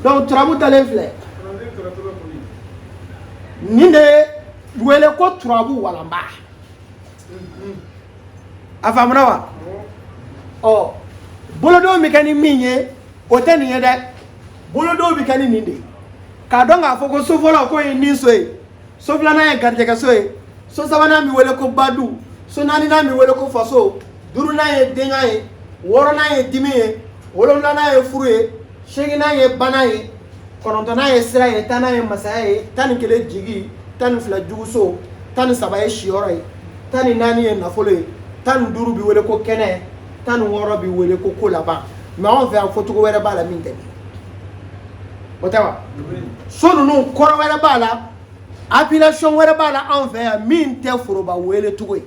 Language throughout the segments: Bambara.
donc turabu dalen filɛ nin de wele ko turabu walanba a faamuna wa ɔ bolodenw bɛ kɛ ni min ye o tɛ nin ye dɛ bolodenw bɛ kɛ ni nin de ye k'a dɔn k'a fɔ ko so fɔlɔ ko ye nin so ye so filanan ye garijɛgɛ so ye so sabanan bɛ wele ko badu so naaninan bɛ wele ko faso duurunan ye denkɛ ye wɔɔrɔnan ye dimi ye wolonfilanan ye furu ye seeginan ye bana ye kɔnɔntɔnnan ye sira ye tannan ye masaya ye tan ni kelen jigi tan ni fila juguso tan ni saba ye siyɔrɔ ye tan ni naani ye nafolo ye tan ni duuru bɛ wele ko kɛnɛ tan ni wɔɔrɔ bɛ wele ko ko laban mɛ anw fɛ yan fɔcogo wɛrɛ b'a la min tɛ nin o tɛ wa so ninnu kɔrɔ wɛrɛ b'a la appellation wɛrɛ b'a la anw fɛ yan min tɛ foroba wele cogo ye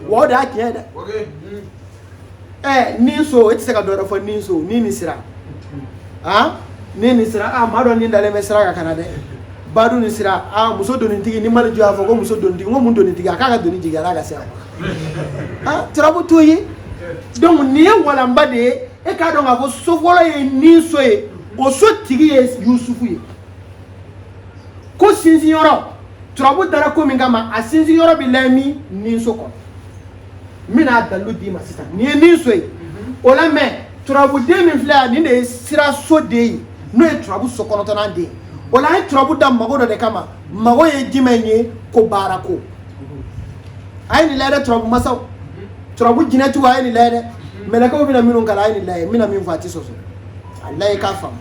wa o de y'a tiɲɛ dɛ nin so e tɛ se ka dɔ wɛrɛ fɔ nin so nin sira nin sira maa dɔ nin dalen bɛ sira kan ka na dɛ badu nin sira muso donitigi ni mali jɔ a fɔ ko muso donitigi n ko mun donitigi a k'a ka doni jigin a ka se a turabu t'o ye donc nin ye walanba de ye e k'a dɔn k'a fɔ so fɔlɔ ye nin so ye o so tigi ye yusufu ye ko sinsinyɔrɔ turabu dara ko min kama a sinsinyɔrɔ bɛ layɛ min nin so kɔnɔ n bɛna dalilu d'i ma sisan nin ye nin so ye o la mɛ turabuden min filɛ yan nin de ye sira so den ye n'o ye turabu so kɔnɔntɔnnan den ye o la an ye turabu da mago dɔ de kama mago ye jumɛn ye ko baara ko a ye nin layɛ dɛ turabu masaw turabu jinɛtigiw a ye nin layɛ dɛ mɛlɛkɛw bɛna minnu kalan a ye nin layɛ n bɛna min fɔ a tɛ sɔsɔ a layɛ k'a faamu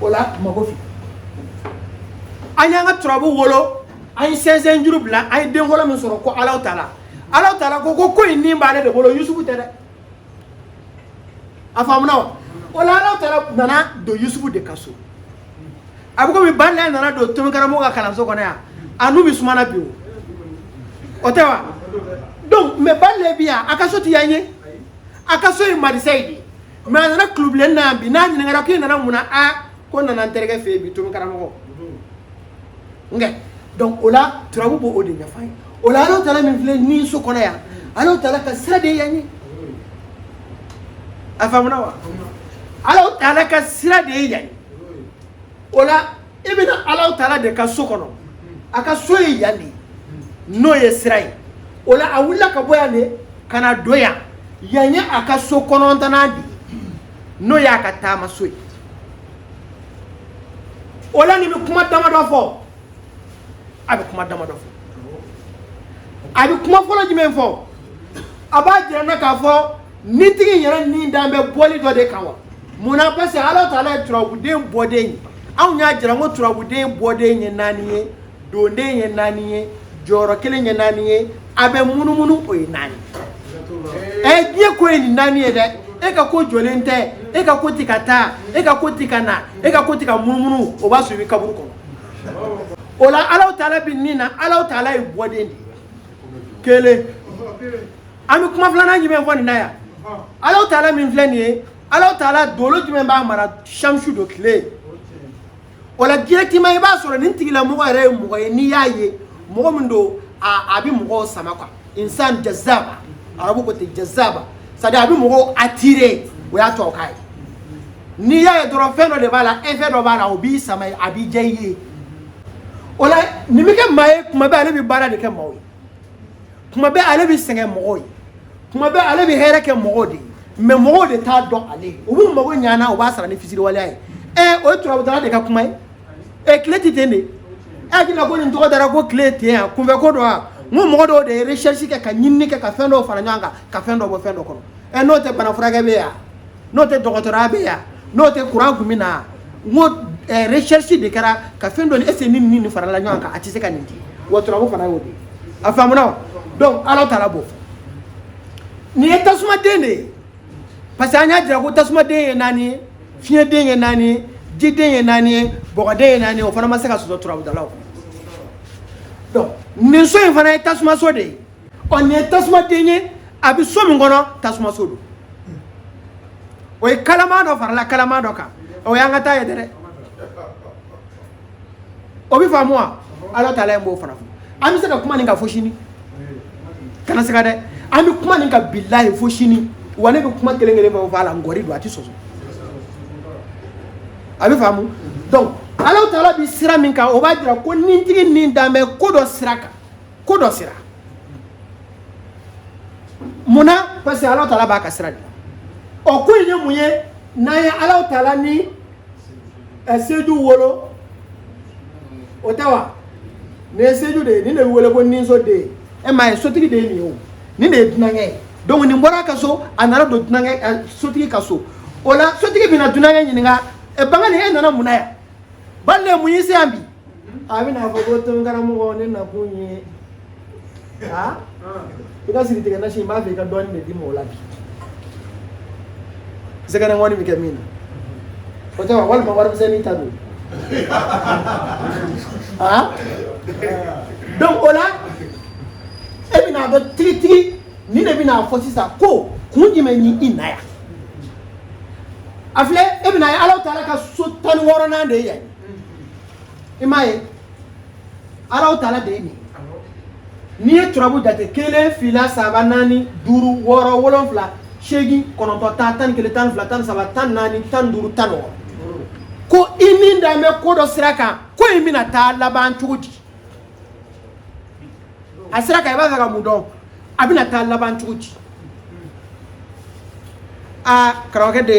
o la mago fi an y'an ka turabu wolo an ye sɛnsɛn juru bila an ye den fɔlɔ min sɔrɔ ko Alahu Taala ko in nin b'ale de bolo Yusufu tɛ dɛ a faamuna wa o la Alahu Taala nana don Yusufu de ka so a bɛ komi Banilɛ nana don Tomikaramɔgɔ ka kalanso kɔnɔ yan a n'u bɛ sumana bi o tɛ wa donc mais Banilɛ bi yan a ka so tɛ yan ye a ka so ye Mariseille de ye mais a nana kulubilen na yan bi n'a ɲininkara k'i nana mun na ko n nana n terikɛ fɛ yen bi Tomikaramɔgɔ nkɛ donc o la turabu b'o de ɲɛfɔ an ye o la Alahu Taala min filɛ nin so kɔnɔ yan Alahu Taala ka sira de ye yan ye a faamuna wa Alahu Taala ka sira de ye yan ye o la i bɛna Alahu Taala de ka so kɔnɔ a ka so ye yan de n'o ye sira ye o la a wulila ka bɔ yan de ka na don yan yan ye a ka so kɔnɔntɔnnan de n'o y'a ka taama so ye o la nin bɛ kuma damadɔ fɔ a bɛ kuma damadɔ fɔ a bɛ kuma fɔlɔ jumɛn fɔ a b'a jira na k'a fɔ nin tigi yɛrɛ nin dan bɛ bɔli dɔ de kan wa munna parce que Alahu Taala ye turabuden bɔden ye anw y'a jira ko turabuden bɔden ye 4 ye donden ye 4 ye jɔyɔrɔ kelen ye 4 ye a bɛ munumunu o ye 4 diɲɛ ko ye nin 4 ye dɛ e ka ko jɔlen tɛ e ka ko ti ka taa e ka ko ti ka na e ka ko ti ka munumunu o b'a sɔrɔ i bɛ kaburu kɔnɔ o la Alahu Taala bɛ nin na Alahu Taala ye bɔden de ye kelen an bɛ kuma filanan jumɛn fɔ nin na yan Alahu Taala min filɛ nin ye Alahu Taala dolo jumɛn b'a mara Shamsu do tile o la directement i b'a sɔrɔ nin tigilamɔgɔ yɛrɛ ye mɔgɔ ye n'i y'a ye mɔgɔ min don a bɛ mɔgɔw sama quoi insan jazaba arabu ko ten jazaba c'est à dire a bɛ mɔgɔw attirer o y'a tubabukan ye n'i y'a ye dɔrɔn fɛn dɔ de b'a la effet dɔ b'a la o b'i sama a b'i diya i ye o la nin bɛ kɛ maa ye kuma bɛɛ ale bɛ baara de kɛ maaw ye kuma bɛɛ ale bɛ sɛgɛn mɔgɔw ye kuma bɛɛ ale bɛ hɛrɛ kɛ mɔgɔw de ye mais mɔgɔw de t'a dɔn ale ye u b'u mago ɲana u b'a sara ni fitiriwaleya ye o ye turabutala de ka kuma ye tile tɛ ten de hakili la ko nin tɔgɔ dara ko tile ten yan kunfɛ ko dɔ wa n ko mɔgɔ dɔw de ye recherche kɛ ka ɲinini kɛ ka fɛn dɔw fara ɲɔgɔn kan ka fɛn dɔ bɔ fɛn dɔ kɔnɔ n'o tɛ bana furakɛ bɛ yan n'o tɛ dɔgɔtɔrɔya bɛ yan n'o tɛ kuran kun bɛ na n ko recherche de kɛra ka fɛn dɔ est ce que nin farala ɲɔgɔn kan a tɛ se ka nin di wa turabu fana y'o de ye a faamuna wa donc Alahu Taala b'o fɔ nin ye tasumaden de ye parce que an y'a jira ko tasumaden ye 4 ye fiɲɛden ye 4 ye jiden ye 4 ye bɔgɔden ye 4 ye o fana ma se ka sɔsɔ turabudalaw donc nin so in fana ye tasumaso de ye nin ye tasumaden ye a bɛ so min kɔnɔ tasumaso don o ye kalaman dɔ farala kalaman dɔ kan o y'an ka taa ye dɛ o bɛ faamu wa Alahu Taala ye m'o fana fɔ an bɛ se ka kuma nin kan fo sini kana se ka dɛ an bɛ kuma nin kan bilahi fo sini wa ne bɛ kuma kelen-kelen fɔ a la ngɔri don a tɛ sɔsɔ a bɛ faamu donc Ala Taala bi sira min kan o b'a jira ko nintigi nin danbɛ ko dɔ sira kan ko dɔ sira munna parce que Ala Taala b'a ka sira de la o ko in ye mun ye n'an ye Ala Taala ni seju wolo o tɛ wa nin ye seju de ye nin de bɛ wele ko ninso de ye e m'a ye sotigi de ye nin ye o nin de ye dunankɛ ye donc nin bɔra ka so a nana don dunankɛ sotigi ka so o la sotigi bɛna dunankɛ ɲininka bangani e nana mun na yan balle mun y'i se yan bi a bɛna fɔ ko ton karamɔgɔ ne nakun ye i ka siri tigɛ nasi n b'a fɛ i ka dɔɔnin de di ma o la bi sɛgɛnɛ ŋɔni bɛ kɛ min na o tɛ wa walima warimisɛnnin ta don donc o la e bɛna dɔn tigitigi nin de bɛna fɔ sisan ko kun jumɛn ni i na yan a filɛ e bɛna ye Ala Taala ka so 16nan de ye yan i m'a ye Ala Taala de ye nin n'i ye turabu jate 1 2 3 4 5 6 7 8 8 9 10 11 12 13 14 15 16 17 18 19 20 ko i nin dan bɛ ko dɔ sira kan ko in bɛna taa laban cogo di a sira kan i b'a fɛ ka mun dɔn a bɛna taa laban cogo di karamɔgɔkɛ de